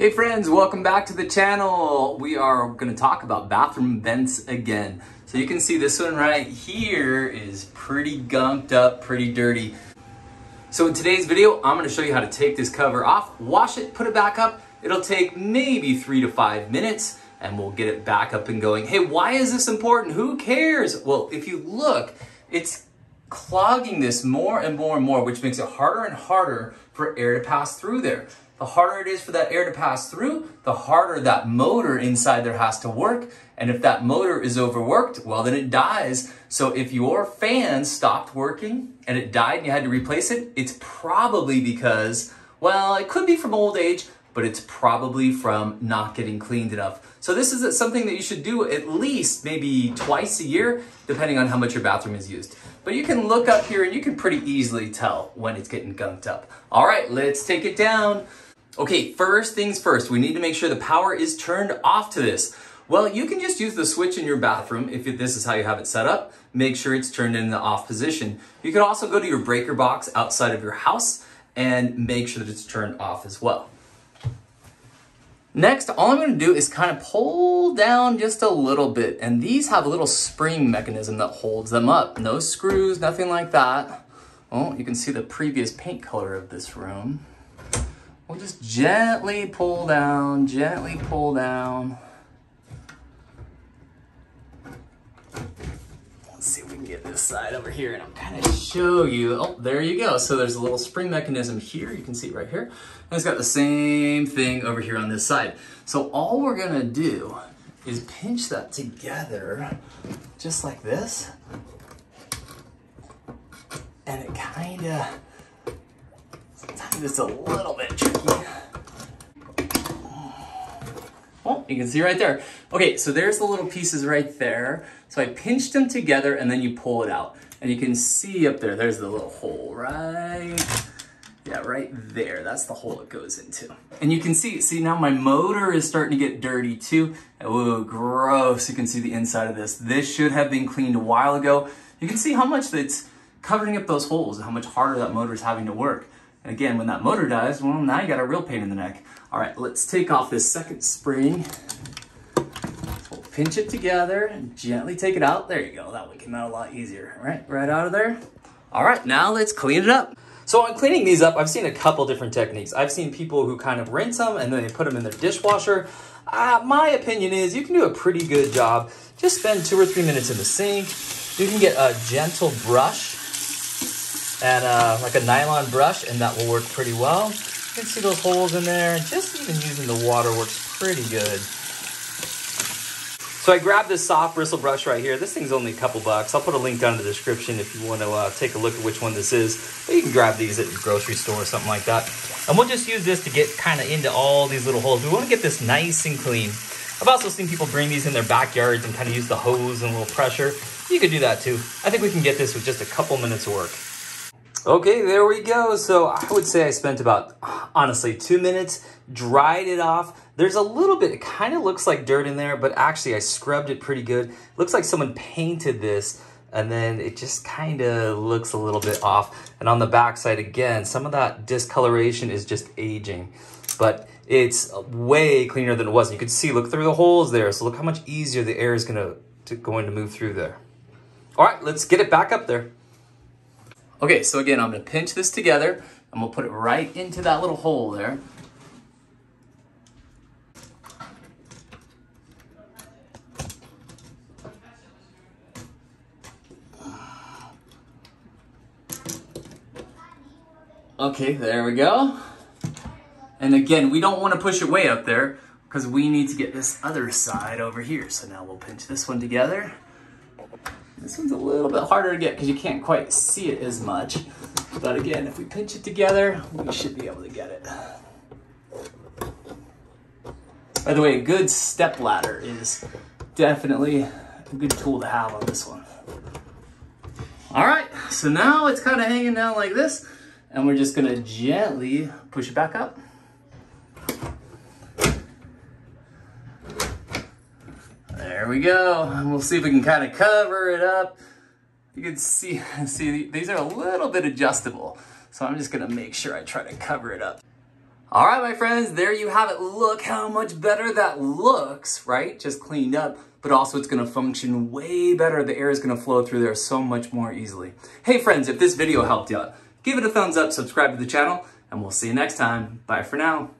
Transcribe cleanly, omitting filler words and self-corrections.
Hey friends, welcome back to the channel. We are going to talk about bathroom vents again. So you can see this one right here is pretty gunked up, pretty dirty. So in today's video, I'm going to show you how to take this cover off, wash it, put it back up. It'll take maybe 3 to 5 minutes and we'll get it back up and going. Hey, why is this important? Who cares? Well, if you look, it's clogging this more and more and more, which makes it harder and harder for air to pass through there. The harder it is for that air to pass through, the harder that motor inside there has to work. And if that motor is overworked, well, then it dies. So if your fan stopped working and it died and you had to replace it, it's probably because, well, it could be from old age, but it's probably from not getting cleaned enough. So this is something that you should do at least maybe twice a year, depending on how much your bathroom is used. But you can look up here and you can pretty easily tell when it's getting gunked up. All right, let's take it down. Okay, first things first, we need to make sure the power is turned off to this. Well, you can just use the switch in your bathroom if this is how you have it set up. Make sure it's turned in the off position. You can also go to your breaker box outside of your house and make sure that it's turned off as well. Next, all I'm going to do is kind of pull down just a little bit. And these have a little spring mechanism that holds them up. No screws, nothing like that. Well, you can see the previous paint color of this room. We'll just gently pull down, gently pull down. Let's see if we can get this side over here and I'll kind of show you. Oh, there you go. So there's a little spring mechanism here. You can see it right here. And it's got the same thing over here on this side. So all we're gonna do is pinch that together just like this. And it kind of, sometimes it's a little bit tricky. Oh, you can see right there. Okay, so there's the little pieces right there. So I pinched them together and then you pull it out. And you can see up there, there's the little hole right there. That's the hole it goes into. And you can see now my motor is starting to get dirty too. Oh, gross. You can see the inside of this. This should have been cleaned a while ago. You can see how much that's covering up those holes and how much harder that motor is having to work. And again, when that motor dies, well, now you got a real pain in the neck. All right, let's take off this second spring. So we'll pinch it together and gently take it out. There you go, that one came out a lot easier. All right out of there. All right, now let's clean it up. So on cleaning these up, I've seen a couple different techniques. I've seen people who kind of rinse them and then they put them in their dishwasher. My opinion is you can do a pretty good job. Just spend 2 or 3 minutes in the sink. You can get a gentle brush and like a nylon brush, and that will work pretty well. You can see those holes in there. Just even using the water works pretty good. So I grabbed this soft bristle brush right here. This thing's only a couple bucks. I'll put a link down in the description if you want to take a look at which one this is. But you can grab these at your grocery store or something like that. And we'll just use this to get kind of into all these little holes. We want to get this nice and clean. I've also seen people bring these in their backyards and kind of use the hose and a little pressure. You could do that too. I think we can get this with just a couple minutes of work. Okay, there we go. So I would say I spent about, honestly, 2 minutes, dried it off. There's a little bit, it kind of looks like dirt in there, but actually I scrubbed it pretty good. It looks like someone painted this and then it just kind of looks a little bit off. And on the back side, again, some of that discoloration is just aging, but it's way cleaner than it was. You can see, look through the holes there. So look how much easier the air is going to move through there. All right, let's get it back up there. Okay, so again, I'm gonna pinch this together and we'll put it right into that little hole there. Okay, there we go. And again, we don't want to push it way up there because we need to get this other side over here. So now we'll pinch this one together. This one's a little bit harder to get because you can't quite see it as much. But again, if we pinch it together, we should be able to get it. By the way, a good step ladder is definitely a good tool to have on this one. All right, so now it's kind of hanging down like this, and we're just gonna gently push it back up. There we go. And we'll see if we can kind of cover it up. You can see these are a little bit adjustable. So I'm just gonna make sure I try to cover it up. All right, my friends, there you have it. Look how much better that looks, right? Just cleaned up, but also it's gonna function way better. The air is gonna flow through there so much more easily. Hey friends, if this video helped you out, give it a thumbs up, subscribe to the channel, and we'll see you next time. Bye for now.